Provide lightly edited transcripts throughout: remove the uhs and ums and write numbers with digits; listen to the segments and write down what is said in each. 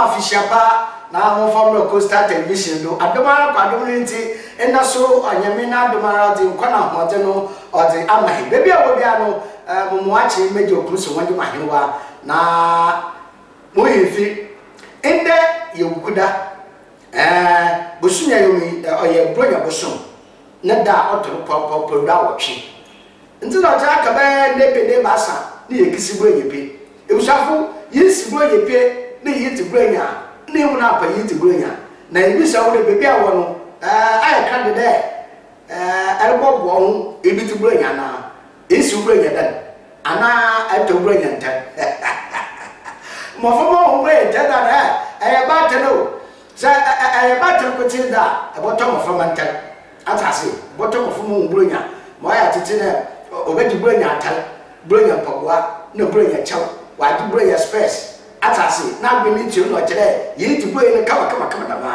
afishapa na mo from Coastal Television do adoma kwadom nti ena so anyame na adoma de nkwana hote no ode amahi bebi a wo bia no mo achi meje okruso wonde mahewa na mo yefi ende yewukuda bosunya yomi oye bronya bosun na da otoro pop da wotwe nti na ja ka ba ne basa ni yekisi bronya pe ewusafo yesi bronya pe ni yiti bronya ni mu na pa yiti bronya na ebisa wo de bebi a wo no ai ka de erbo bo ho ebiti bronya na esi bronya dan ana ato bronya nta mo fo mo bronya nta da ba tano sa ba tano ko tin da e boto mo fo man tan atase boto mo fo mo bronya mo ya tete na obedi bronya atal bronya pagwa na bronya chaw wa di bronya space atase na gbemi ti no kire yi ti bronya kama da ma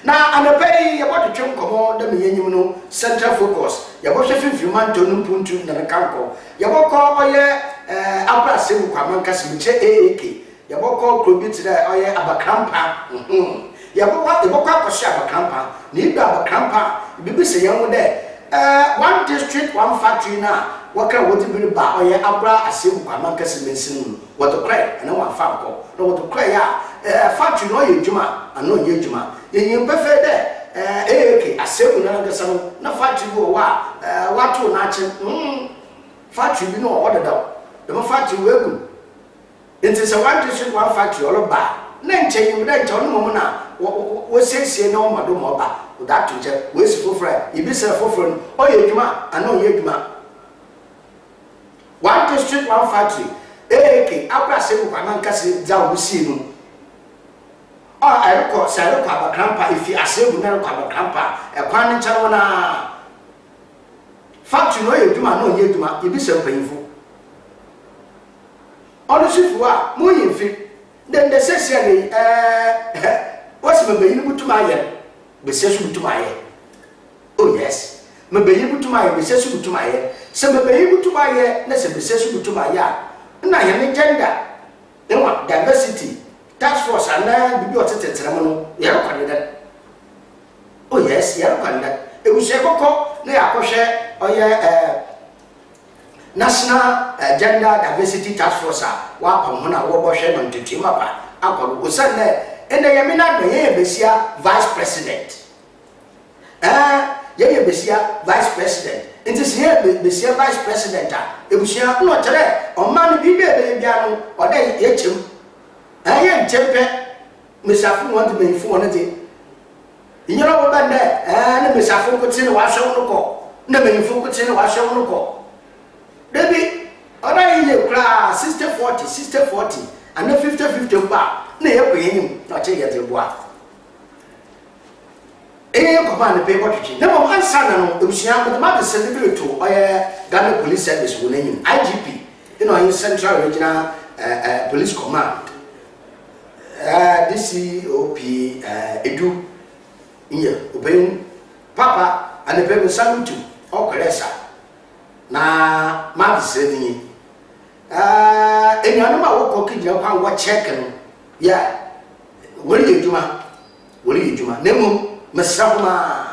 na anapei ya boto twem komo da me yanyim no central focus ya bo hwe fifiman to no puntu na kanko ya bo ko oye abrase mu kwaman kasimiche aak ya bo ko krobit da oye abakrampa ya bo ko akoshi abakrampa ni iba abakrampa bibi se yamu de one district one factory na waka wodi bi ba oye abra asemu kwaman kasimensin wodo krai na wa fa ko no wodo krai ya factory no ye djuma ano ye djuma yin befe de aak asemu na ngasa no na factory go wa watu na chi factory bi no odeda the factory we gu into so one district one factory all ba na nchen na nchen no mo na wo sensie na o mado mo ba that to je we si fofra ibi se fofra o ye djuma ano ye djuma one district one factory aak abra asemu kwaman kasi za wusi no eriko sero kwa bakrampa ifi asebu na kwa bakrampa ekwan ncharo na factory no yeduma no yeduma ibi se mpanyifo ono sifu a mo yimfi den de sesia ni wasi mebeyi ni butuma ye be sesu butuma ye oh yes mebeyi butuma ye be sesu butuma ye se mebeyi butuma ye na se be sesu butuma ya na ye ne gender enwa diversity task force ana bibi oteteteramo no yero kwande oh yes yero kwande ebuse kokko na yakohwe oye national gender diversity task force wa pam ho na wo bohwe no ntetima pa akodo osanne ene yemina do ye besia vice president ye besia vice president nti se ye besia vice president ebusia no tere o man bibi ebe bia no oda ye chem ayen tempe mesafu want me fu onete inyoro bo bande na mesafu ko tin wa hwe no ko na me fu ko tin wa hwe no ko debi oda ye kra 60-40 and 50-50 ba na ye ko yenim na che ye teboa ko ba ne pe botchi na mo ansa na no ebusia mo ma de celebrate to oye Ghana Police Service wonenyim IGP in Central Regional Police Command DCOP edu inye oben papa and the salute okoresa na ma diseni enyanu ma wo kokijira kwa wo check no ya wori ejuma nemu mesrama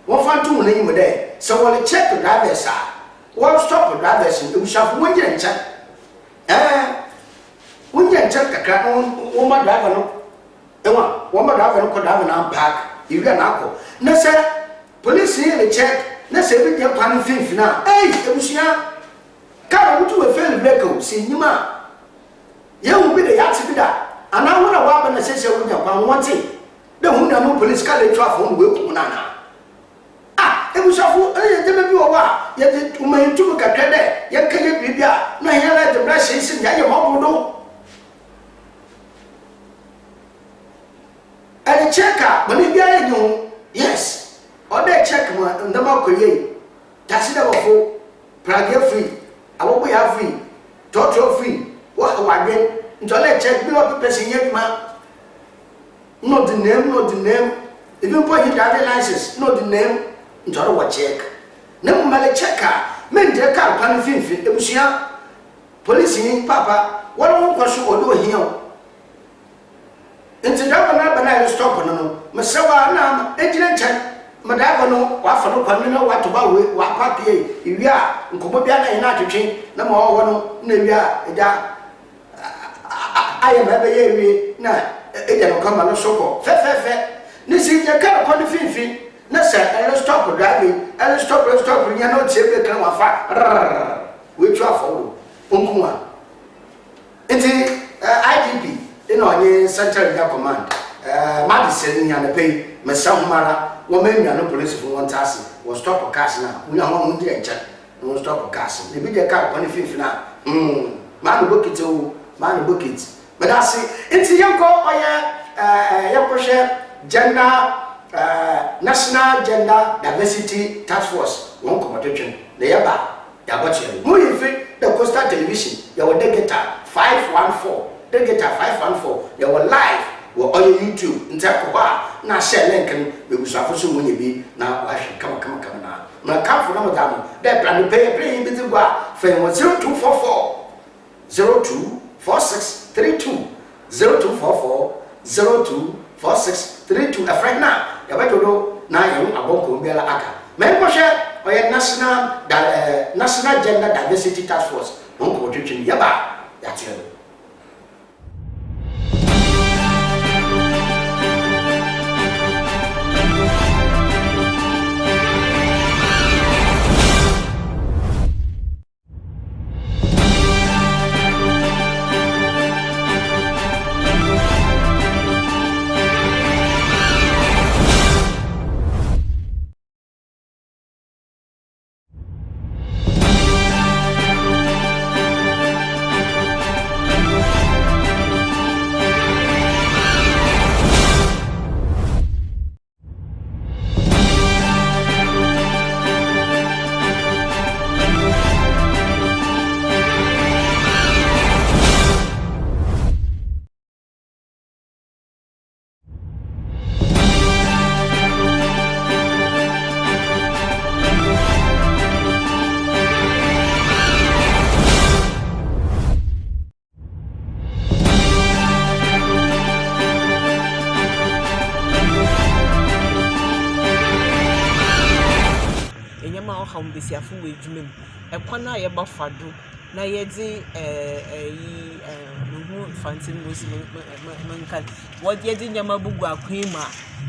wo fantu wo nanyim de so wo check drivers wo stop drivers e ushafu wo ngira ncha wunye nchen kakra wo ma driver no enwa wo ma driver no ko driver na park iwia na akọ na se police here check na se bi je pan finfi na ebusia ka wo tu we fail break o se nyima ye wo bi de ya ti bi da ana wo na wa ba na se wo nya kwa wonte de hu na no police ka le twa fo no we ku na ebusia fu je be bi wo wa ye de umantu kakra de ye ka ye bibia na ye la de bra se se ya ye mo bodo and checker when you get it, yes, or they check one and the Makoye, Tassida Wafo, Prague free, I won't be free, total free, what again, until I check me up a person yet, man. Not the name, even for your driving license, not the name, until I check. Never mind a checker, men take out pan finfi, Ebusia, police in Papa, what I want to show or do here. nti da na ba na stop no me se wa na ejire nchen me da ba no wa fa no kwan no wa to ba we wa park ye iwi a nkomo bia na ina twetwe na ma wo no na iwi a eja aye ma be ye iwi na eja no kama no soko fe ni si je ka ko ni finfin na se stop driving stop nya no tie be kan wa fa we twa for onkunwa nti IGP ina onye Central Area Command Madison nya na pay mesahumara wo menya no police for one task wo stop cars na unya ho mu dire nche wo stop cars ne bi je car ko ni finfina man bucket o man bucket but that's it yanko oye yaposhe gender National Gender Diversity Task Force won komotwetwen na yaba yaboche mu yifi the Coastal Television ya wo degeta 514 degeta 514 ya wo live wo on YouTube ntako ba na share link be busafo so munye bi na wa hwe kama na kamfo na madam de plan pay bi gwa fa 0244 024632 0244 024632 a friend na ya bedodo na yen abonko biala aka men ko hwe oye National Gender Diversity Task Force won ko twetwe yaba ya tire Besiafu we dwumem ekwana ye bafado na ye di no fancy musi mankan what ye di nyama bugu akwema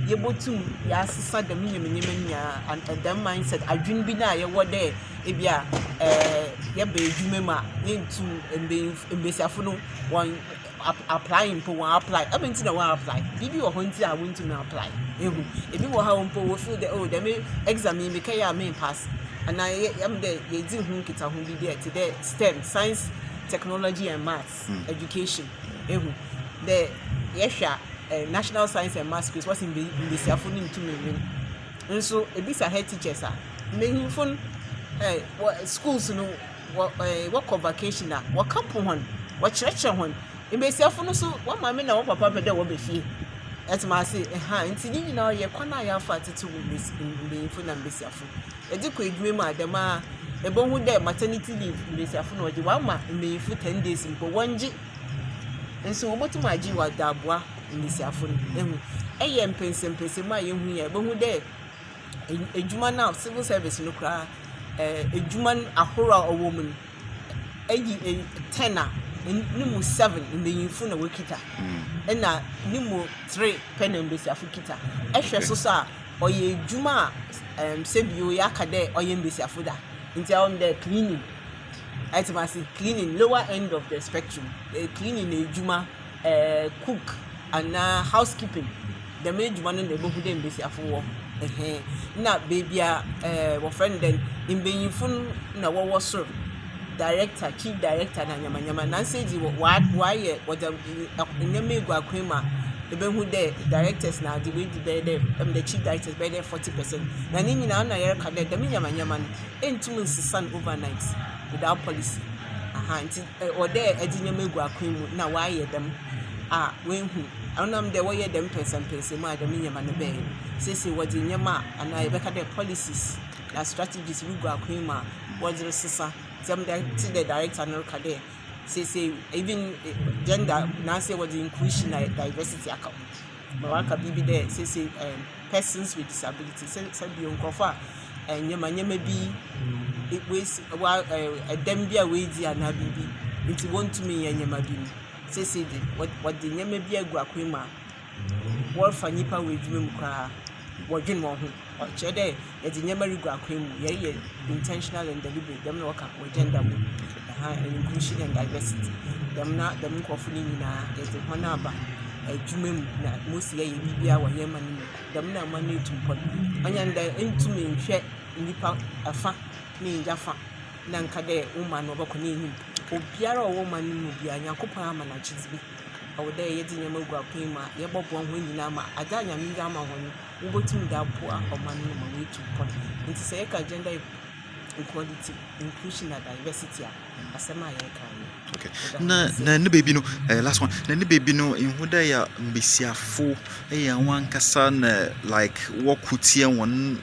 ye botum ya asesa da menyemenya and that mindset adwun bi na ye wode e bia ye ba dwumem a into besiafu no one applying for one apply I mean to one apply bibi wo honti a won to me apply ehu ebi wo ha won po wo feel the oh dem examine me kai ya me pass and I am there ye di hu kita hu bi there today STEM science technology and maths education ehu the yesha national science and maths quiz was in the siafo ni to me nso ebi sa head teachers a me phone schools no what convocation na what camp hon what church hon Mbesiafu no so wa mama na wa papa be de wo be fie etima say nti ni na ye kwana ya fa tete wo mbesiafu na mbesiafu edi ko edwuma mu adama ebohu de maternity leave mbesiafu na oje wa ma mbesiafu 10 days mpo wonje nso wo botu maji wa dabwa mbesiafu no ehu eye mpense ma ye hu ya ebohu de edwuma na civil service no kra edwuma ahora owo mu eyi 10 nimu 7 mbeyinfu na wekita na nimu 3 pen mbesiafu kita ehwe so sa oye djuma sebio yakade oye mbesiafu da nti on the cleaning itemasi cleaning lower end of the spectrum cleaning ejuma cook and housekeeping the main djuma no dey bohu de mbesiafu wo na baby wo friend then mbeyinfu na wo so director chief director na nyama nanseji why what nyama egu akwema ebehu de directors na the way the chief directors by there 40% na nini na na yere kade de nyama entum nsisan overnight without policy nti ode edi nyama egu akwemu na why them wenhu onam de wo ye dem person ma de nyama ne be sese wodi nyama ana yebeka de policies na strategies we gu akwema wodi sisa them the director no kade say even gender now say what the inclusion and diversity account mawaka bibi there say persons with disability say be onkofa nyema bi it was a dem bia we di ana bibi nti want to me nyema bi say what the nyema bi agu akwema what fa nipa we dwuma mu kra wodwen mo ho chede e di nyema rigu akwemu ye intentional and deliberate dem no waka gender mu and inclusion and diversity dem nkofuni nyina e di hona ba adwuma mu na mosi ye bibia wo ye manu dem na manu etumpon anya nda entumi nhwe nipa afa ne njafa na nka de woman no bako ne enyim obiara wo man mu bia Nyankopon ama na chizibi awode ye di nyema gu akwema ye bobo ho nyina ma ada nyame ga ma ho no wobotum da po a oman no ma wetumpon nti say ka gender equality inclusion and diversity asema ye kan okay na ne baby no last one na ne baby no inhuda ya mbesiafo ya wankasa na like wokutie won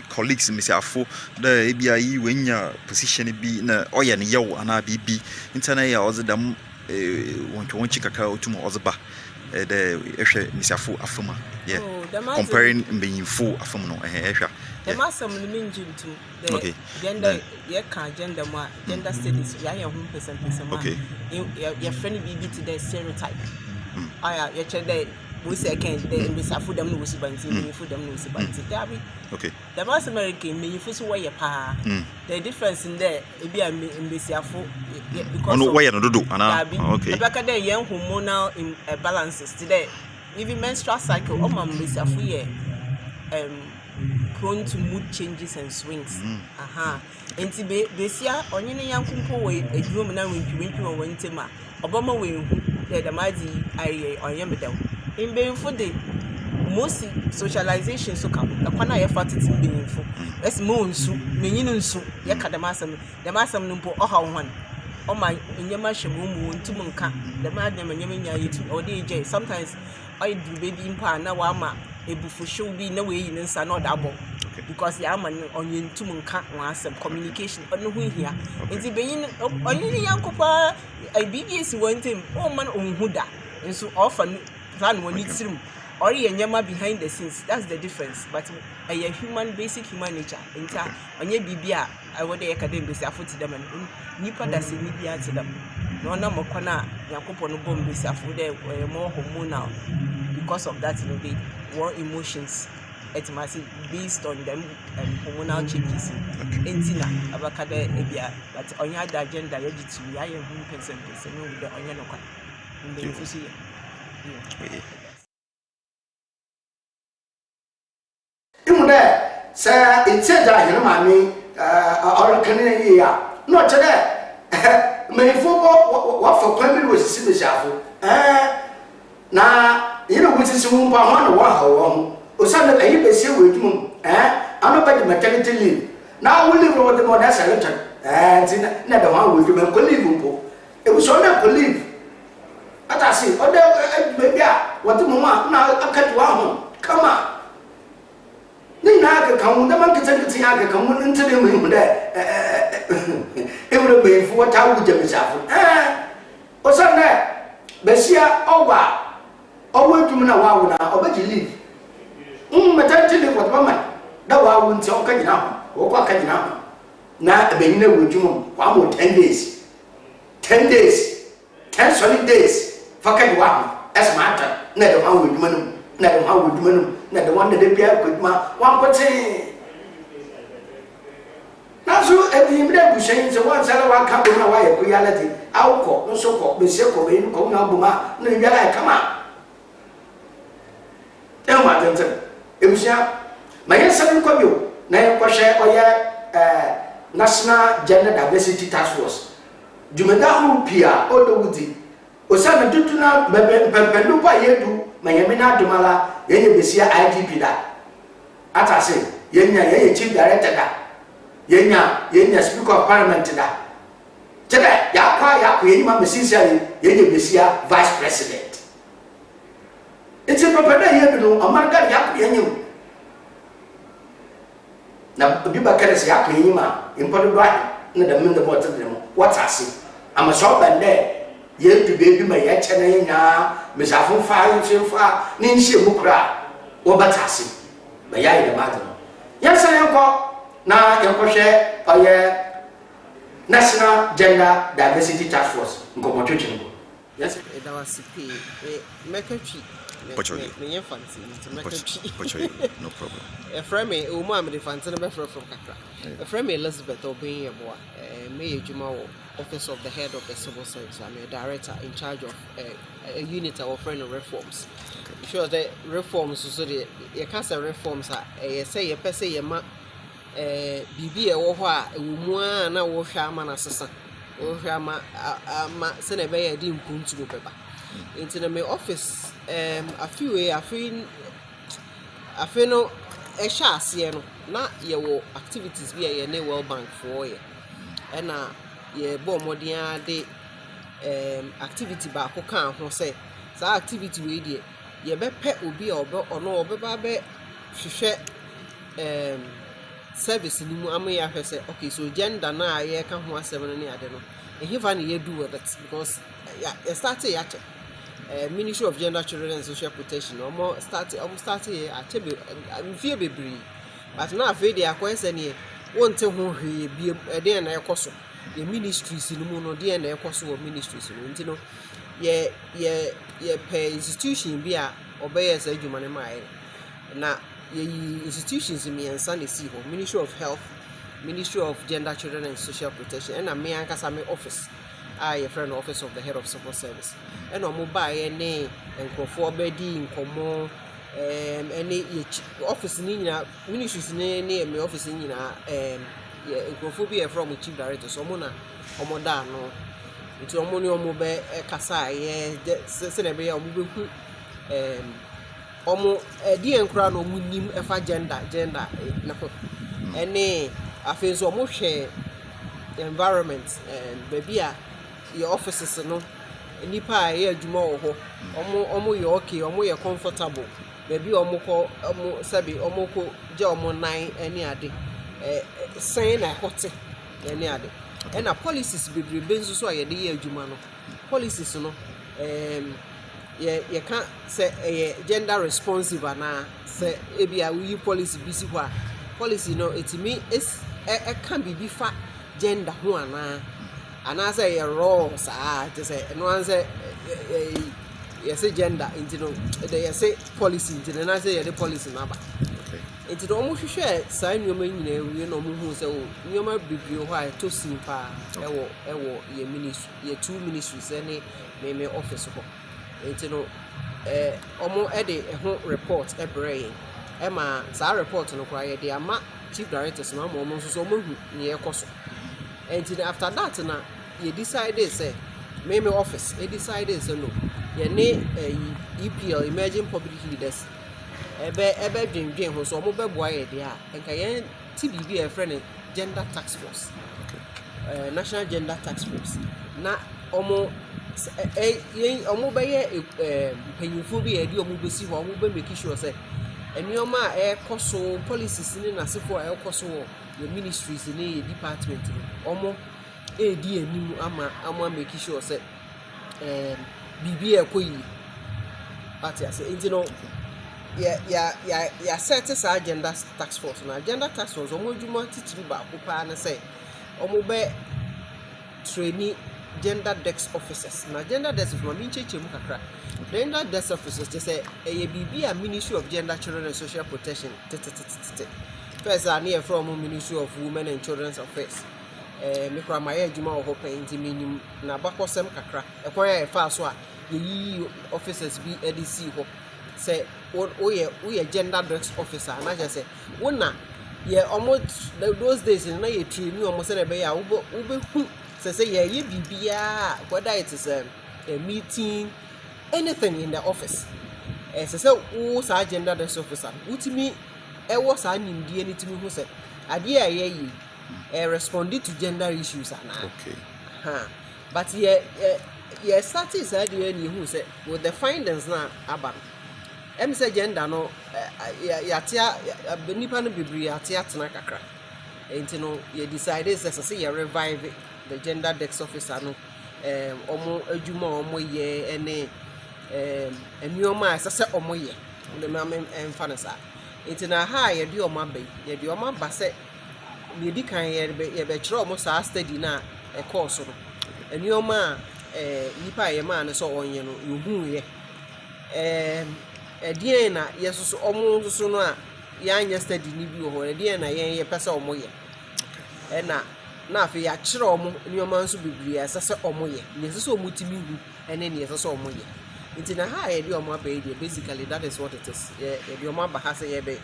colleagues mbesiafo da ebia yi wenya position bi na oye ne yew ana bibi intana ya ozedam wonchi kakra otumo ozeba the ehwe mbesiafo afama yeah comparing mbeyinfo afam no ehwa the masam no minjintu the gender ye kan gender ma gender studies ya ye hu percent ma your friend bibi to the stereotype aya ye chede we say can the mbesiafo dem no wosi banti mbeyinfo dem no wosi banti dabi okay the mass american mbeyinfo so we pa the difference in there e bia mbesiafo because no we no dodo ana okay because there ye hormonal imbalances today even menstrual cycle mbesiafo ye prone to mood changes and swings. Enti besia onyene yankunpo we adwom na wentwi wo wentema obama we hu the mazi aye onyemedam imbenfo de most socialization so ka kwana ye fatiti imbenfo es mo nsu menyine nsu ye kadamasam no mpo oha won o ma nyema hwemo mu ntum nka the ma nyema nya yitu o dey je sometimes I do baby mpa na wa ma ebufu show bi na we yi nsa na odabo because ya man onye ntum nka wasem communication ono hu hia enti beyin onye yankopa IBBS wantem o man onhuda nso ofa plan woni tirim or ye nyama behind the scenes. That's the difference. But a human, basic human nature. Enta onye bibia I would academic base afuti them and nipa that's in media to them. No na mokona Nyankopon no bomb base afude more hormonal. Because of that, they more emotions. It must be based on them hormonal changes. Entina abakade ebia but onya da agenda ready to ya ye hu person no with the onya no kwa. Ndem fusi. Imude sa itseja hinu mami or kanene ya no chede me fo wa fo kwambi wo sisi be shafo na yino wuti si mu pa ho na wa ha wo osana ayi be se wo edum ano ba di maternity leave na wo leave wo de mo na selection tin na da wa wo edum ko leave mpo e wo so na ko leave atasi o de be bia wo de mo ma na akati wa ho kama ni na ga kan da man kitan ya ga kan mun tare mu da e wo be fu wata wu je misafo o san na be sia owa owo dum na wa wu na obaji leave maternity leave what mama da wa wu nti o ka gina ho o kwa ka gina ho na be nyina wo dum kwa mo 10 days 10 solid days fa ka wa ho as matter na da wa wu dum na da wa wu dum na the one that they bia kudma one pote na so ebi mbre bushen se one sala wa ka bo na wa ye ko yalati awko nso ko be se ko be ko na buma na bia la kama e ma tente ebusia ma ye se ko bio na ye ko hwe oye National Gender Diversity Task Force jumeda hu pia odowudi osana tutuna pepelu pa yedu mayemina dumala yenye besia IGP da atase yenye chief director da yenye speaker of parliament da tede yakwa yenye ma mesisiali yenye besia vice president it's a proper yedu no amarga yakwa yenye na biba kare se yakwa yenye ma impodo do na da min da bottle dem watase ama so bende ye du baby ma ye chene nya mesafo fa yimfa ni nhie mu kura wo batase ba ya ide madu yes yenko na yenkwohwe oye National Gender Diversity Task Force nkomotochimbo yes that was CP mekatwi me fancy no problem a friend me o ma me the fancy no be from kakra a friend me Elizabeth Obin Yeboa me adwuma wo office of the head of the civil service. I'm a director in charge of a unit of friend reforms. Okay. Sure the reforms so the you can say reforms are say you per se you ma bibi e wo ho a ewumu a na wo hwa ama na sesa wo hwa ama se na be ya di mpuntu beba into the office afi no e sha ase no na ye wo activities bi ye ne World Bank for ye and ye bo modern de activity ba ko kan ho say sa activity we dey ye be pe obi a ono obeba be hwehwe service ni mu am ya hwe say okay so gender na ye ka ho asem no ne ade no ehifa na ye do with it because ya start ya Ministry of Gender, Children and Social Protection almost started at fear bebree but now afraid they are questioning won't tell who he be a day and a cost the ministries in the moon or the end of cost of ministries you know pay institution be a obey as a human mind now institutions in me and Sunday see Ministry of Health, Ministry of Gender, Children and Social Protection and a me and Kasame office. I a friend office of the head of civil service and on mobile any and for bedi in common any office in ministries near me office in Incrophobia from chief director so mona omodano it's omoni omobe kasa ye senebe omobeku omo di enkra no munim efa gender na any afenso omo hwe environment and baby your offices no nipa ye adwuma wo ho omo ye okay omo ye comfortable baby omo sabi omo ko je omo nan ani ade sen na hote ani ade and na policies bebre benzo so ye de ye adwuma no policies no ye can say gender responsive na say ebia we policy bi si ho a policy no etimi is can be fa gender ho ana I say a raw to say no answer yes gender into they say policy into the I say the policy number. Okay. Into the almost share sign your main you know who say you might be why to simple your ministry your two ministries any may office into no almost a report a brain Emma sa report no cry the ama chief directors no almost so near cost. And after that na you decided say me office you decided say no you need EPL emerging public leaders ebe dwen ho so mo be boa ye dia enka yen TBB a friend gender task force national gender task force na omo be ye panyinfo bi e di omo be si ho omo be make sure say enioma koso policies ni na sefo koso the ministries in the department omo edi anim ama make sure say bibi ekoyi party say you know ya set as agenda task force na agenda task force omo dwuma titiri ba kopa na say omo be trainee gender desk officers na gender desk from mincheche mu kakra gender desk officers just say bibi a Ministry of Gender, Children and Social Protection first are near from Ministry of Women and Children's Affairs. Mikra Maya Juma or Hope minim na bakosem kakra. Equire a fast one. The officers be EDC ho. Say, we a gender desk officer, and I just say, one yeah, almost those days in a tree, you almost said a bear, ube, say, yeah, ye be whether it is a meeting, anything in the office. As I said, who's our gender desk officer? What to me? Was I in the anything who said, idea ye responded to gender issues. Okay. But yeah, started said who said, with the findings now, Abba. Say gender no, yatia, Benipan Bibri, Atia Tanakakra. And you know, you decided as I say, you revive the gender desk officer no. omo adwuma omo ye ene enuoma asese omo ye le ma emfa ne sa etina ha ye de omo abai ye de omo aba se me di kan ye be kire omo sa study na e course no enuoma nipa ye ma ne so onye no yohu ye edie na yesusu omo susu no a ya anya study ni bi ho edie na ye pese omo ye na afi ya kire omo enuoma nso bibiri asese omo ye yesusu omo timi hu ene ne yesusu omo ye ntina ha ye de omo abai de basically that is what it is ye de omo aba ha se ye be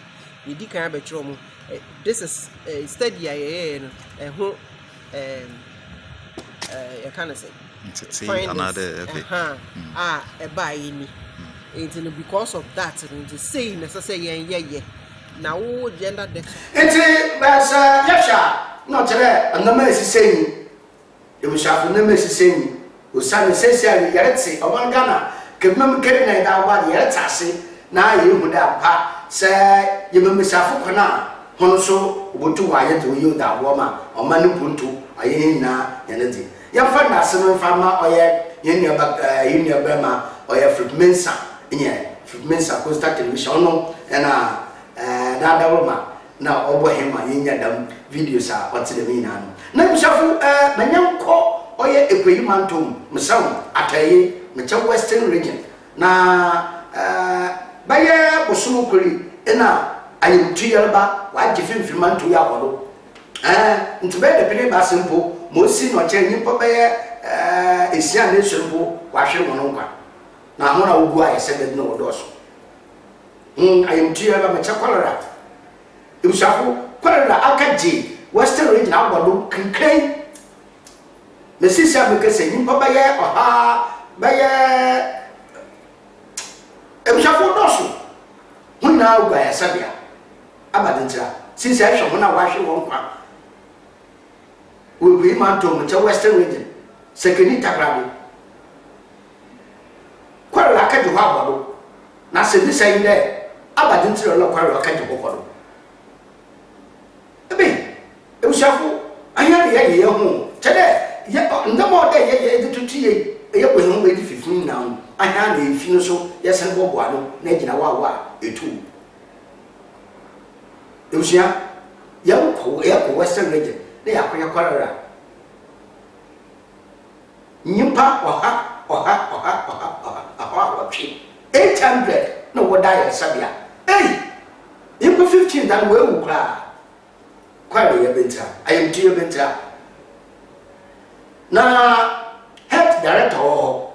ye di kan be kire omo this is study ye no ho you can say another a buy ni it because of that to say necessary ye na wo gender debt enti bas yasha no tere anama esiseni emushafu na mesiseni osane sesiali yaretse obangana kemam kebina da wa yaretase na yehu da pa se yememushafu kona hono so obotu wa ye to yo da wo ma omanu puntu aye na yanedi ya fa na sema fa ma oye yenya bema oye Fripmensa nye Fripmensa Coastal Television no na da roma na obo hema yenya dam videos a otile mi na no na bishafu manyanko oye ekweyi mantom msaw ataye mecha western region na baye bosunu kuri ena ayimtu yalba waje fimfim manto ya wodo ntube de pele ba simple mosi no che nyimpo baye esia na esurbo wahwe wono nkwa na ho na ogu aye sebe no wodoso ayimtu yalba mecha kolera imshafu kolera akaji western region agbodo kinkai mesisia mekese nyimpo baye oha baye imshafu doso huna ogu aye sebe abadintra since I shall not wash you one part. We man to western region. Second Tagrabi. Quite like a Juabado. Nasa this saying there. Abadintra local rocket to Bopolo. A bit. It was shuffle. I had a year home. Today, yet no more day to tea. A year with home waiting 15 now. I had a funeral, yes, and Bobuano, Nejina Wawa, a two. Lucia, young western region, they are quite cholera. Nyumpa or 800, no what die Sabia. Hey, you put 15 that will cry. Quite a winter. I am to your winter. Now, health director or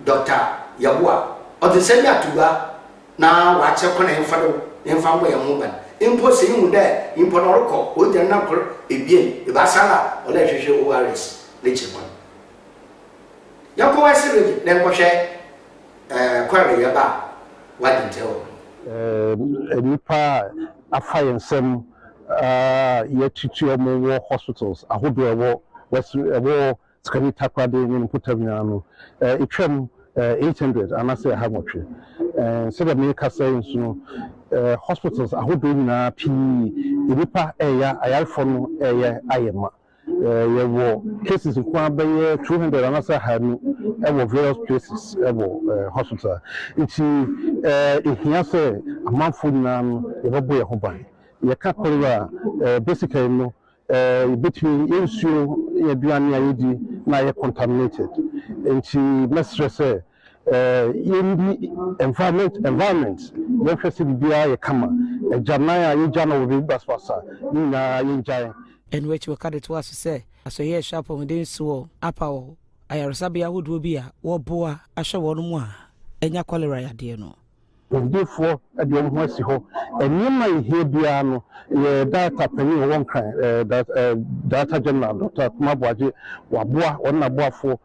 Dr. Yabua or the same Yatuba. Now, watch your corner for Infamwe and woman. Imposing there, Imponorco, with the knuckle, a bien, a basala, or let you show ORS, nature one. Yako Western, then what query about what didn't tell. Nipa a fire and some yet to more hospitals. I hope there were war Scani Takwadi in Putamino. It trim 800, and I say how much. So that make us say hospitals I would do na P Nipa area I from area IMA. There were cases in Kwamba 200 and also had various places hospital. It's here say a month for a boy home. You can't basically no between issue Biania now contaminated. And she must say in the environment, when first be a camera, a Janaya, you Jana will be Baswasa, in Giant. And which will cut it was to say, as a year sharp on the so, Apao, I Sabia would be a war boa, a show one more, and your cholera, dear no. Therefore, at the Omo, and you might hear Biano, data penny one kind, that data general, Dr. Mabuaji, Wabua, or Nabuafo.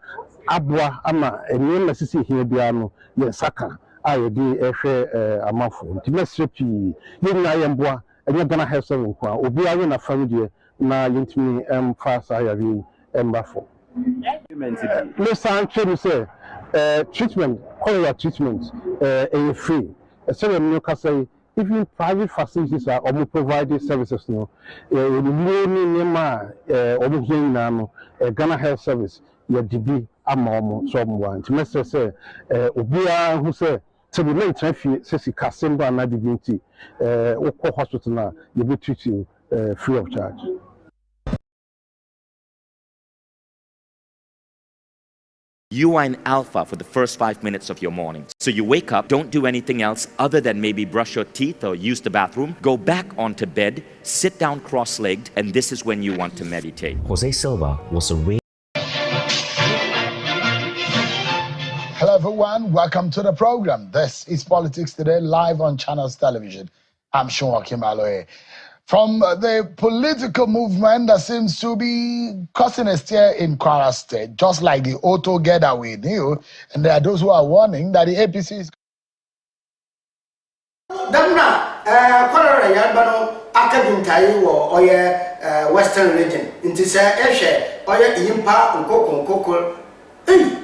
Abwa ama ene na sisi here biano ye saka aye di ehwe amafo nti mesrepi ye nya ye mboa enye gana health service kwa obi awe na family na yentimi fast aye embafo le sanche ni say treatment cholera treatment free so we no ka say even private facilities are almost providing services no Ghana Health Service DB ama so want message say obia who say to be late traffic say Kasemba na divinity hospital na you be treat you free of charge. You are in alpha for the first 5 minutes of your morning. So you wake up, don't do anything else other than maybe brush your teeth or use the bathroom, go back onto bed, sit down cross-legged, and this is when you want to meditate. Jose Silva was a Hello everyone, welcome to the program. This is Politics Today, live on Channels Television. I'm Sean Kimaloe. From the political movement that seems to be causing a stir in Kwara State, just like the auto getaway deal, and there are those who are warning that the APC is... Damna, Kwara Yabano, Akaduntai, or Western region, into say Eshe, or Impa, and Coco. Hey!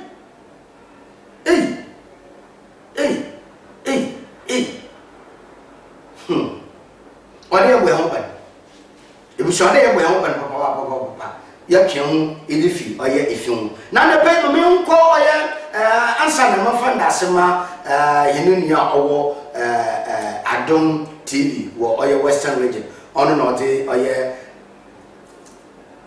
What are we open? It was short we open, Papa. Yakin, Idifi, or if now the paper me call answer the muffin Dasima, Yenunia or Adom TV, or your Western region, on or your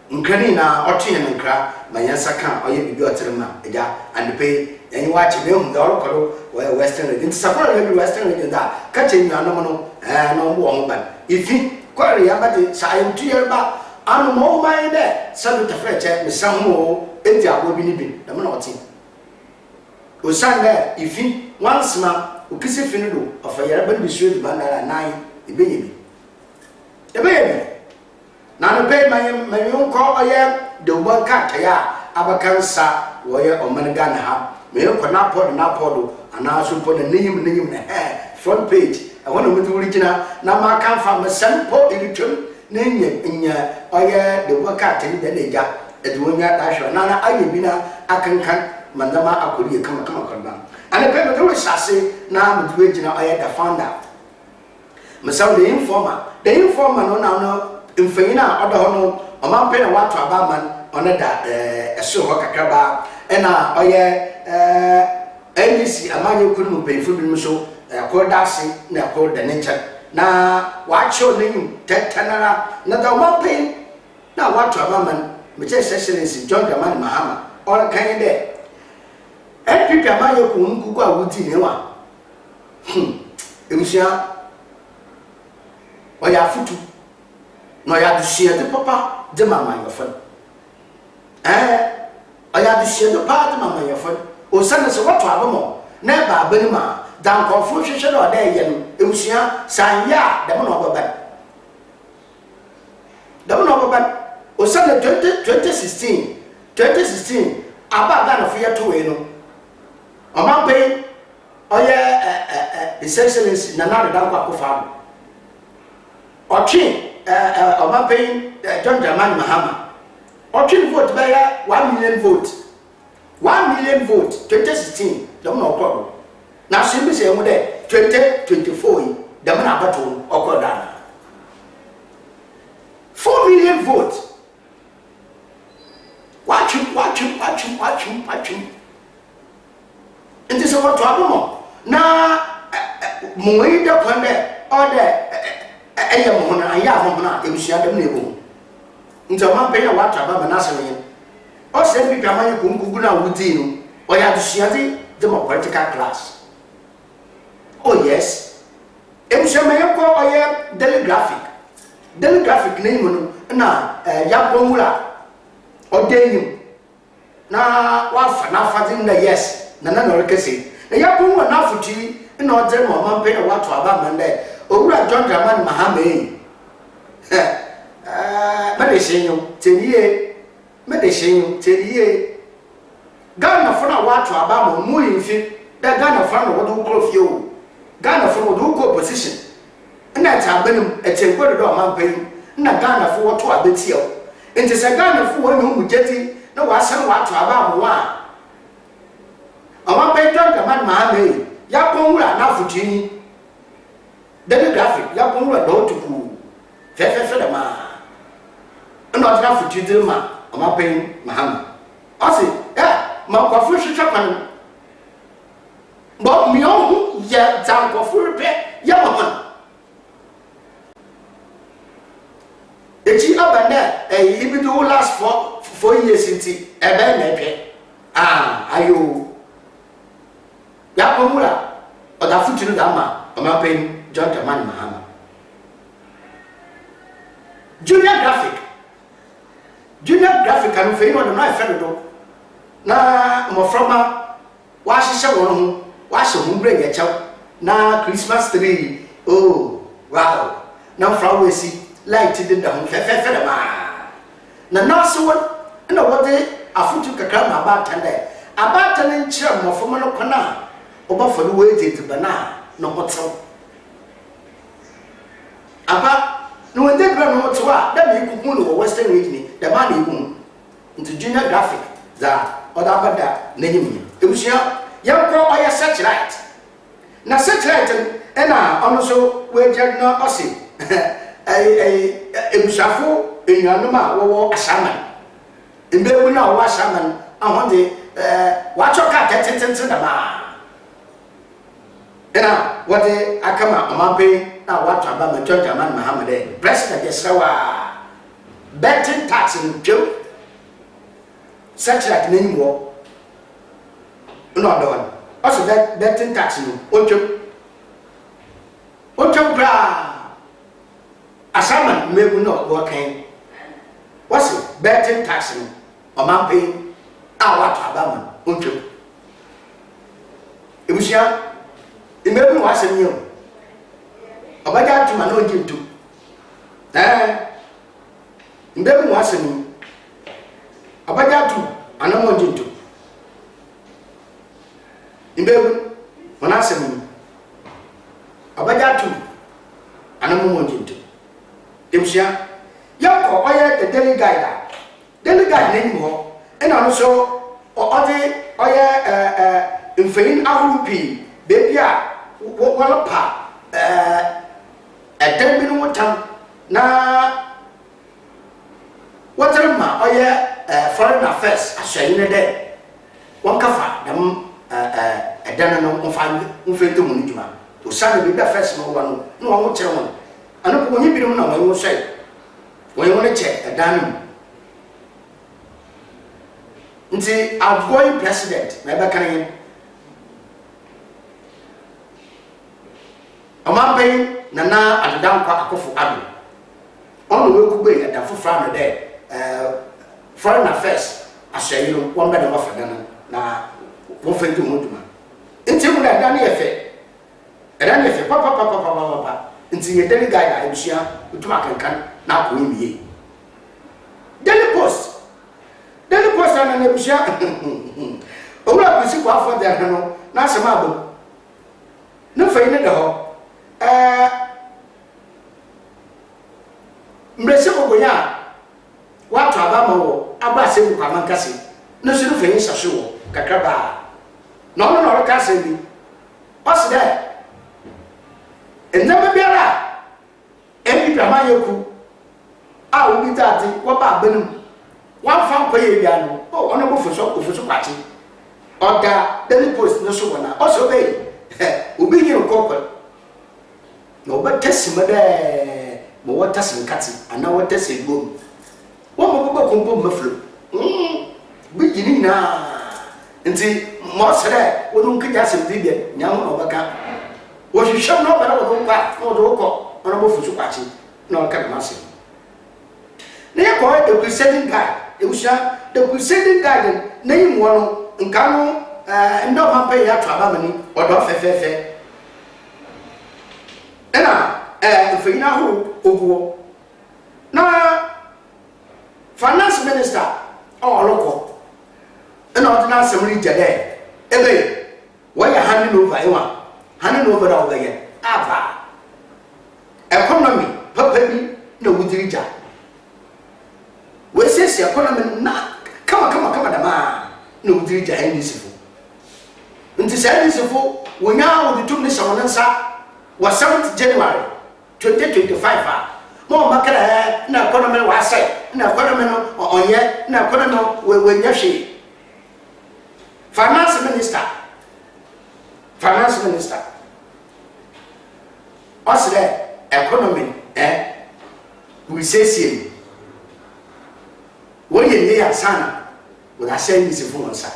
Nkranina, Otian and Cra, my Yansaka, or you go to the man, and the pay. And you watch them, the Oracle, where Western region, support every Western region that catching your nominal and no woman. If you query about the science to your back, I'm more by there, some to fetch with some more, India will be living, the monotony. Who sang there, if you once now, who kiss a funeral of a year, be sure the man at 9, the baby. The baby. Now the pay my own call a year, the one cat, Abakansa, where or Managana. Me ko na pod and now so put the name front page. I want to do original na ma kan fa me sample editum na nya oye the worker tell the leja e do nya da sho na aye bi na akankan mandama akori kama kan and the paper do sase na me do original oye the founder me say the informer no na mfanyina odo ho no o man pe na wato aba man ona da eso ho kakraba e na oye NDC amanye kunu benfu bi so akodase na akoda nature na wacho nim tetanara na da mapen na wato abaman me che excellency John Dramani Mahama all kan de NPP amanye kunu kuku awuti ne wa emsia oya futu no ya dusia de papa de mama yofan oya dusia de papa de mama yofan o sana se wato abamo na ba banima dan konfo hwehwe no da ye no emsia sanya da mo no baban o sana 2016 aba ga na fiya to we no o man pe oye his excellency Nana Dankwa Akufo-Addo o twi o man pe John Dramani Mahama o twi vote by 1 million vote 1 million vote 2016 dem no problem na so bi say mu de 2024 dem na abato okoda 4 million vote watch it is what trouble na mo yi de kwande o de eye mo na aya mo na ebusia dem na ebo nti ma pe ya watra ba na asem yin o se bi pama yi ko nkugu na wuti no o ya dusia de democratic class. Oh yes. Ebusia me ko o ye demographic name no na ya bomula o denim na wa fa na fa din na yes na no rekese na ya bomu na futi na o de mo man pe na watu aba man de owura John Dramani Mahama teniye Ghana for na watu aba mo mu yimfi da Ghana for na wodo kro fie o Ghana for wodo ko position na ta banim etenko do man pe na Ghana for woto abeti o enti se Ghana for wo mu jeti na wasan watu aba mo wa John Dramani Mahama ya ponwura na futi demographic ya ko nwa do tuku fe da ma ndo tra futu dir ma ma pen mahama ose ma kwa fu hwehwe kwan bo mi o ya za kwa fu pe ya ma hon echi abanda ibi do last 4 years inti ebe na pe ayo ya ko mura oda futu da ma pen John Dramani Mahama. Junior graphic kan fe no na fe do na mo froma wa hihye won ho wa hye ho bre ya chaw na Christmas tree oh wow na flowers light de da ho fe da ma na so won na wode afutu kakra ma abatan nkyere mo froma no kona oba fo no we tete bana no hotel Aba no when they grab no to that me kuku no western region ni the man igu into junior graphic za other bada nanyim ebusia yanko oya satellite na satellite na ono so we jag na osi ebusafo enuanu ma wo asaman embewu na wo asaman ahonde wa choka tetetetet da ma what the akama amape na watu aba ma John Dramani Mahama de president yesawa betting tax in Joe such like name wo no do one also betting tax no ocho bra asaman mebu no wo kan what's betting tax no amape a watu aba ma ocho ebusia imebu wasem yo obaja tuma no jintu imebu wasem obaja tu anamo jintu imebu wanasem obaja tu anamo jintu emsia yako oye the daily guide name ho ena no so ode oye infein ahupi bebia wala pa edan bi no wotam na waterma oye foreign affairs ashayin de won kafa dam edan no mfeto mu njuma to sane bebia affairs no wano no won kire won ano ko nyi binom na won hwɛ won che edan nti outgoing president na be kan yin Amambe nana adadam kwa akofu adu onu we kugbe ya da fufra no de foreign affairs ashayi no won be na wafa na won fentu mu duma nti mu na da na yefe papa nti ye daily guide a ebusia utuma kankan na ko miye daily post na ebusia owura bisi kwa afọ de no na asema abo no fa ine de ho mbrese ogonya watu abama wo abase mu kwa mankase no suru fenyi sase wo kakraba no kase bi osi de enama biara ebi drama yoku a obi tati wo ba benum wan fan ko ye bia no o ono bo fuso kwati oda daily post no so wona oso be obi yiro kokol no ba tesima de mo wata sinkati ana wata segom wo mo ba kompo maflo bi gini na nti mo sere wo dun kija se bibia nya ho no baka wo hwehwem no ba na wo kwa no do ko ono bo fusu kwachi no ka na se ne ko the crusading guy ewusha the crusading guy na yim wo no nka no ndo pampa ya traba mani odo fefefe ena feyina ho oguo na finance minister loko ena odina assembly jade ebe waya handing over da ogaye aba economy papa bi na wudirija we say economy na kama da ma na wudirija endisifo nti say endisifo wonya wo ditum ne shawonansa was 7th January 2025. More makara na economy was say na economy no onye na economy no we nyashi. Finance minister. What's the economy we say see. When you lay sana with a saying is a phone sir.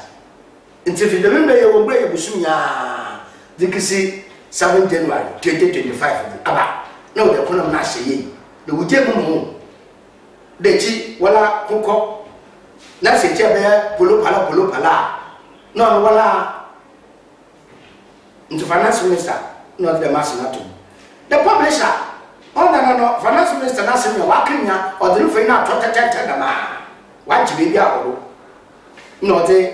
Until you remember your way of Busunya, they can see 7 January 2025. About no, the economy not saying. The Wujemu, the Chi, Walla, Kuko, Nasi Chabe, Pulu Pala. No, Walla into finance minister, not the Masinatum. The publisher, no, finance minister, Nasim, Wakinya, or the Rufina, Totata, what you be out. No, the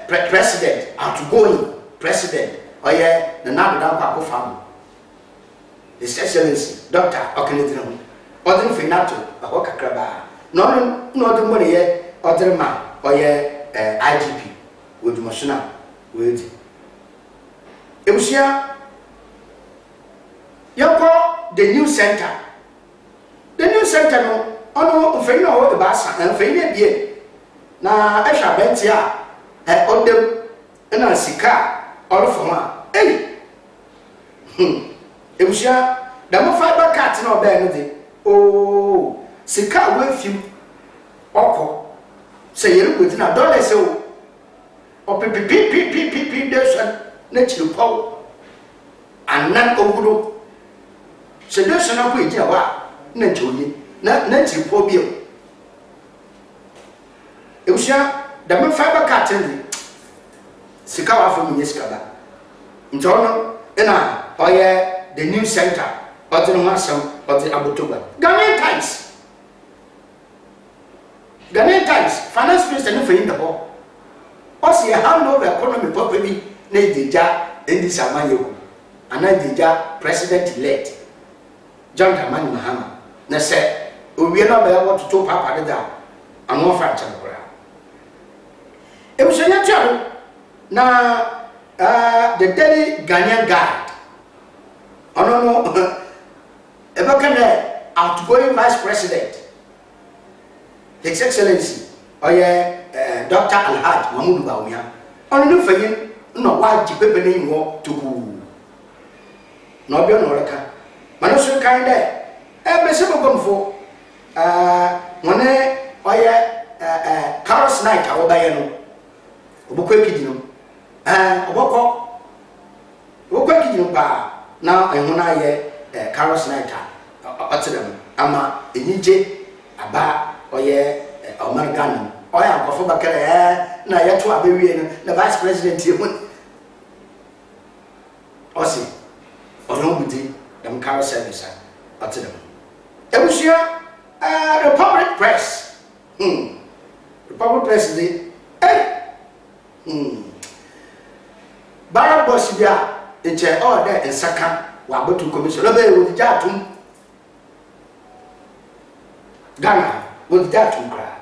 president, outgoing president, or yeah, the Nabu Paco family. His Excellency, Dr. Okenitron, or the Finato, a Hoka Kraba, no, the money yet, or the man, or yeah, IGP, with Mashina, with Eusia. You call the new center. The new center, no, oh, no, Fena, what the Bassa, and Fena Bie. Now, I shall bet ya, on them, and I see car, all for one. Hey! Eusia, the more fiber cat no benefit. Oh, Sika with you. Oko. Say you within a dollar so. Or pipi, there's a natural power. And none over. So there's an upward jawa. Naturally, not natural poor. Eusia, the more fiber cat in the Sika from Miskaba. In Tono, and I, oh yeah. The new center, or the Masam, or the Abutuba. Ghanaian Times, finance minister, for in the hall. Also, a handover economy property, Nadija, in this Amayo, and Nadija, president elect, John Dramani Mahama. They said, we are not able to talk Papa down, and more fracture. It was a natural. Now, the Daily Ghanaian Guide. Oh no, outgoing vice president, His Excellency, oh yeah, Dr. Alhaj Mahmoud Bawumia. On the faying, no white peppering war to who. No be no reka. Manosu kind there. Bessel gone for one oh yeah, Carlos Night, our bayano. Obukwekidino. Obukwekidino ba. Now I want to Carlos Night. Ama Enije Aba Oye Omargan. Oya Kofoba Kere na Yatu Abewi the vice president here. Osi Onobudi them Carlos service at them. Ebusia Republic Press. Republic Press the Barabosibia. In chair all there in Saka, Wabotu Commission. Lobe with Jatum Ghana with Jatum cry.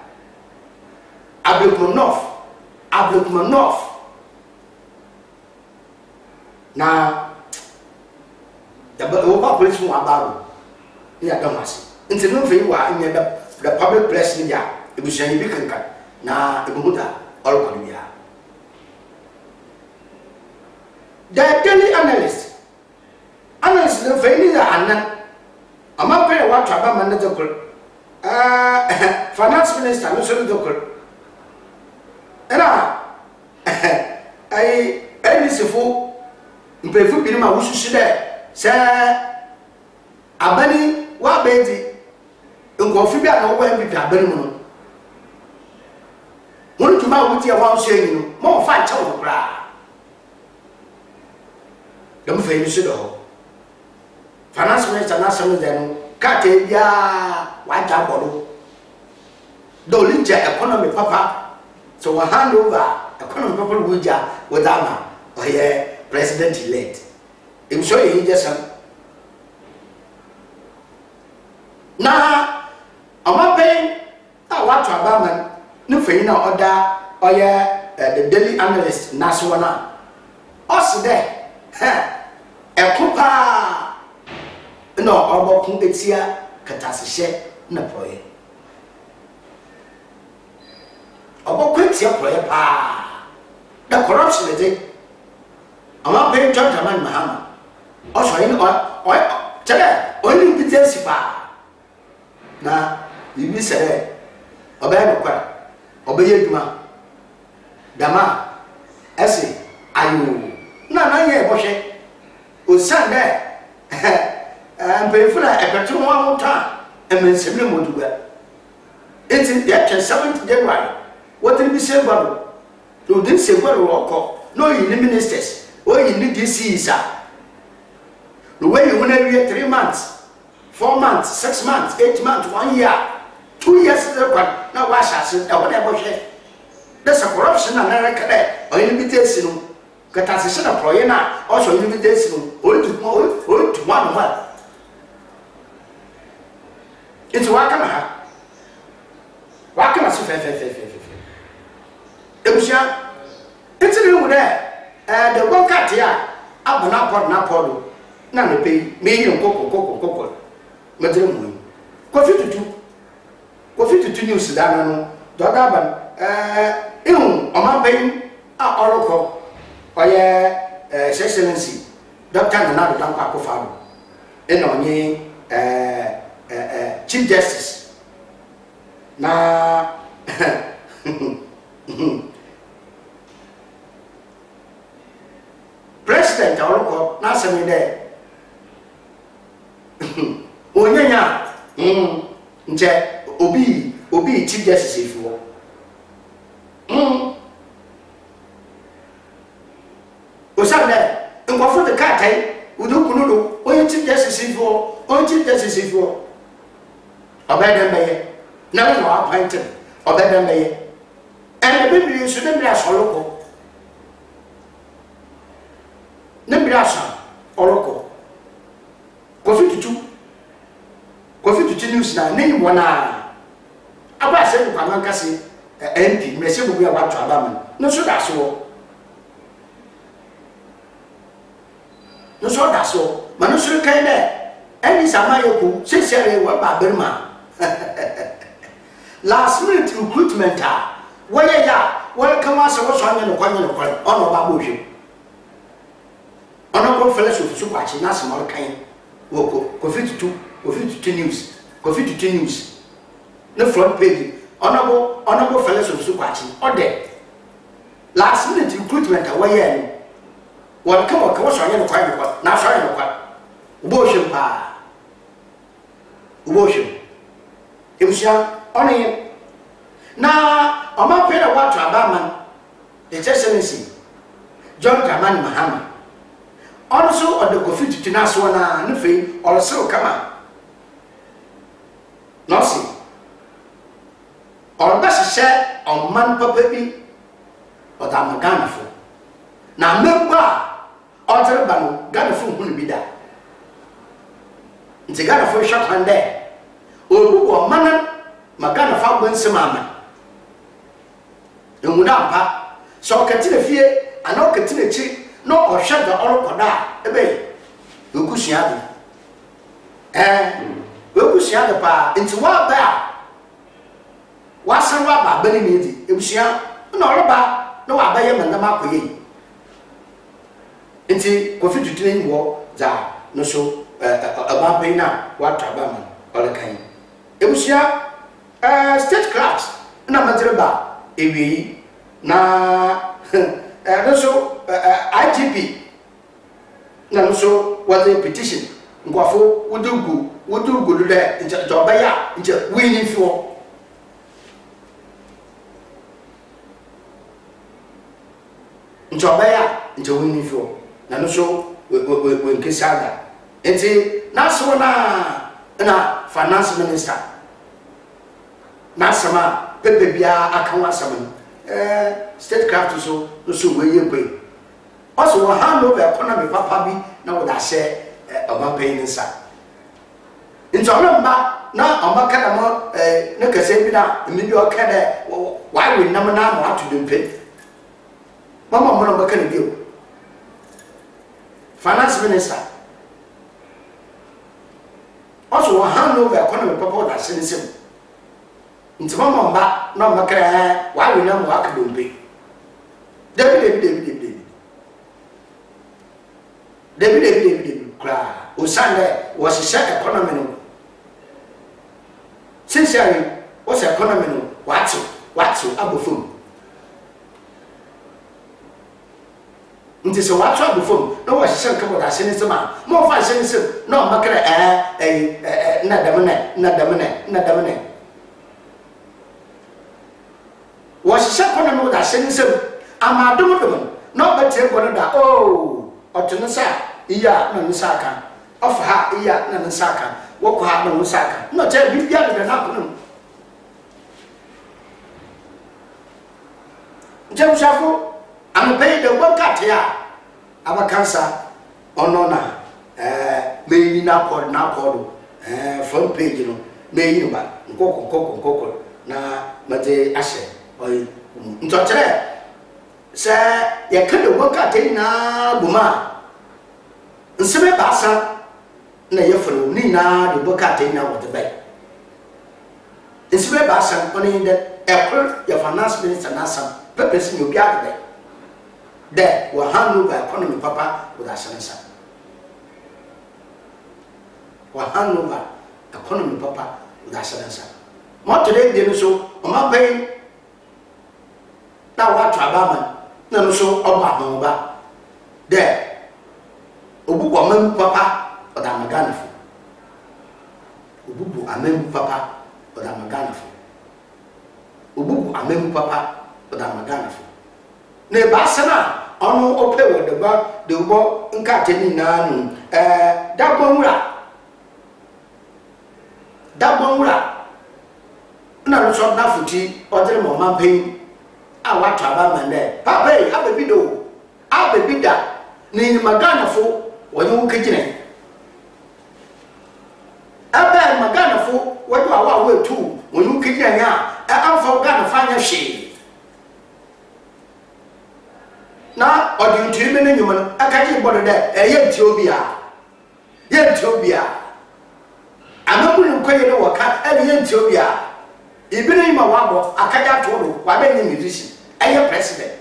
Ablukumanov. Now, the population were about near Damas. Into no way, the public press media, it was a big cut. Now, the Buddha, all Korea. The daily analyst the very and I'm not paying what about manager. Finance minister, no so doctor. And I this fool in prefu bi ma wusu shi there. Say abani wa bedi nkofi bi na wo bi abani mu no. Won tuma wuti e wa so yin no. Mo fa cha wo bra. Dem fa yi shi do. Finance minister na so no kate bia wa ja bodo. Do linja economy papa. So we hand over economy people wuja without or yeah president elect. I'm sure you just now I'm paying what to man no for na order or yeah the daily analyst national also there ekopa no obokun etia katasehye na proye obokun etia proye pa the corruption is it ama pay John Dramani Mahama also in o chede only business pa na bibi sere obey no kwa obey adwuma dama ese ayo na ye bohwe osande mpefuna epetu ho amota emensem ne moduga enti ye 7th January what will be say gbado no din say gbado oko no yi ni ministers o yi ni DCs the way you wanna be 3 months 4 months 6 months 8 months 1 year 2 years now wash us e wona bohwe there's a corruption na America there o yi ni bitesi no katasehye na proye na also yi ni bitesi no o to one it's wakana ha wakana so fe ebusia it's ni mu there the one cat here abona pod na podo na ne pay me yin kokoko medre mu Kofi tutu news da no doga ban ehun o ma pay a oroko oye excellency Dr. Nana Dankwa Akufo-Addo eno onye Chief Justice na President Oroko na semi de onyanya nje obi Chief Justice ifuo osande ngofo de katai udukunu do onye Chief Justice ifuo obedem beye na no appointed obedem beye and the bible should be as oloko ne brasa oloko Kofi tutu news na ne wona aba se kwa mankase MP mese bugu ya watu abama no so da so ma no so kan de any samayeku sesiare wa ba berma last minute recruitment where ya welcome us was on the kwanya ono ba bohwe ono ko fellowship su kwachi na small kan wo Kofi tutu news the front page ono fellowship su kwachi ode last minute recruitment where ya ni welcome was on the kwanya na so ya kwa bohwe pa ebusia oni na oma pere watu abama excellency John Dramani Mahama also on the Kofi tutu na so na nfe also kama no si orba hye on man papa bi odamagana fo na memba otere ba no ganafo hunu bi da nti ganafo shop hande oru o mana magana fa gbansem ama emuna ampa so katine fie ana katine chi no ohwe da orokoda ebe okusia de okusia de pa nti wa ba wasan wa ba bani ni di ebusia na oroba na wa ba ye manda makoye nti Kofi tutu ni wo za no so aba pena wa trabama olekan ebusia state crafts na matreba ewi na also IGP na also was a petition ngwafo wudugu de joba ya nje wini fio njoba ya nje wini fio na no so we nkesada enti na so na finance minister na sama pepe bia akanwa sama state craft so we ye gbe also we hand over economy papa bi na we da share oba pay nsa ntomba na oba kada mo na kase bi na mi bi o kada why we nam na mo atu dempe mama mo no baka ne bio finance minister also hand over economy papa that sensem nti mama mba na makra wa we na mo akadombe David kra osande was share economy no sincerely was economy no what's abofum nti so what's abofum no was share kabo da sensem a mo fa sensem na makra na damne was share economy da sensem amadum no betre go da oh otunsa iya na nsaka of ha iya na nsaka woko ha na nsaka no te bibia de na kono Jamshafo am pay the one cat ya abakansa ono na me na pod front page no me yi ba nkoko na mate ashe oi ntochere se ye kede one cat na buma nsebe basa na ye furu ni na de boka te na wo de bay nsebe basa oni de ekor ya finance minister na sam purpose ni obi ade de wa hanu ba economy papa wo da sansa wa hanu ba economy papa wo da sansa mo tele de no so o ma pay na wa trabama na no so oba mo ba de obubu amem papa oda maganafo obubu amem papa oda maganafo obubu amem papa oda maganafo ne ba sana onu ope wo de ba de bo nka teni na nu dabonwura na so na futi odere mo mampen a wa traba mande papa e abebido abebida ni maganafo wonye ukejine aba maganafo wadu awa wetu wonye ukejine ya amfa gana fanya hwe na odi ntime ne nyuma akaji bodo de ye Ethiopia amamu nkoye no waka ye Ethiopia ibine ma wabo akaja todo wabe ni musician eye president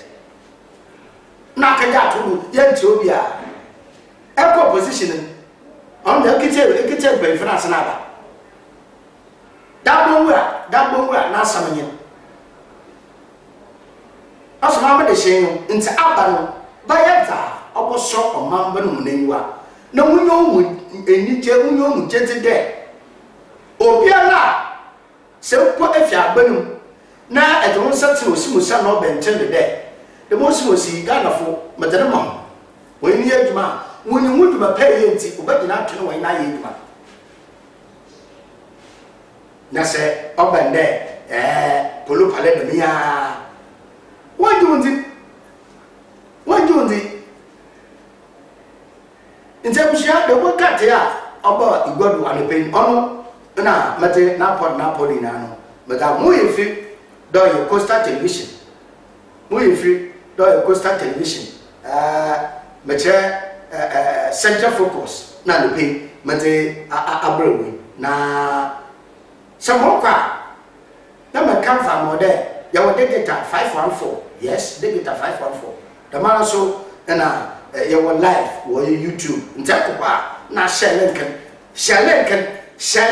na akaja todo ye Ethiopia eco position on the kitchen by France nada dabonwa na samanye asoma me de hyen nti aba no bayeta oboso omamba no munenwa na munyo mu enije munyo mu jete de obiala se po afia agbanum na edon sati osimusa no bentende de mo simusi ganafo medere ma woni adwuma woni muduma pay enti obagina atwe won na ye adwuma na se obande polo pale de mia wajundi nje bushia de wokate ya oba igodu anepen ono na mate na podi na no mega muyefi do your Coastal Television meche center focus na le pay mate abrewe na samoka na makamfa mode ya wode data 514 yes data 514 the man so na your live or YouTube ntakwa na share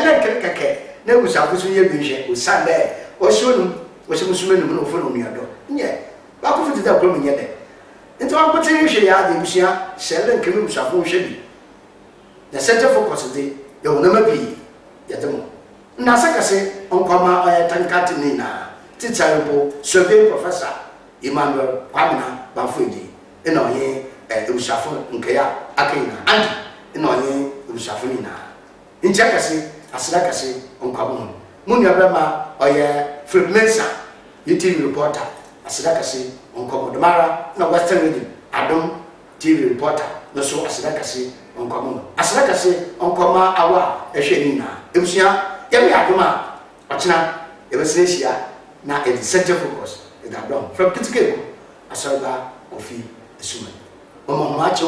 link kake na usafusu ye binhwe usande oshonu musumenu no fonu miado nye ba ko fiti da ko menye de nti wa kote hwe ya de busia share link no usafu hwe bi the center focus de ya wona mabi ya demo na sakase onkoma tankati ni na teacherable survey professor Emmanuel Kwamina Bafudi ina onye usafu nkaya akina andi ina onye usafu ni na injakase asidakase onkwamu muni abrama oye freelancer TV reporter asidakase onkomo demara na Western Region Adom TV reporter no so asidakase onkomo asidakase onkoma awa ehwe ni na ebusia yemi adoma ochina ebesineshia na the center focus is Adom from Kitikeko asoga ofi esuma omo macho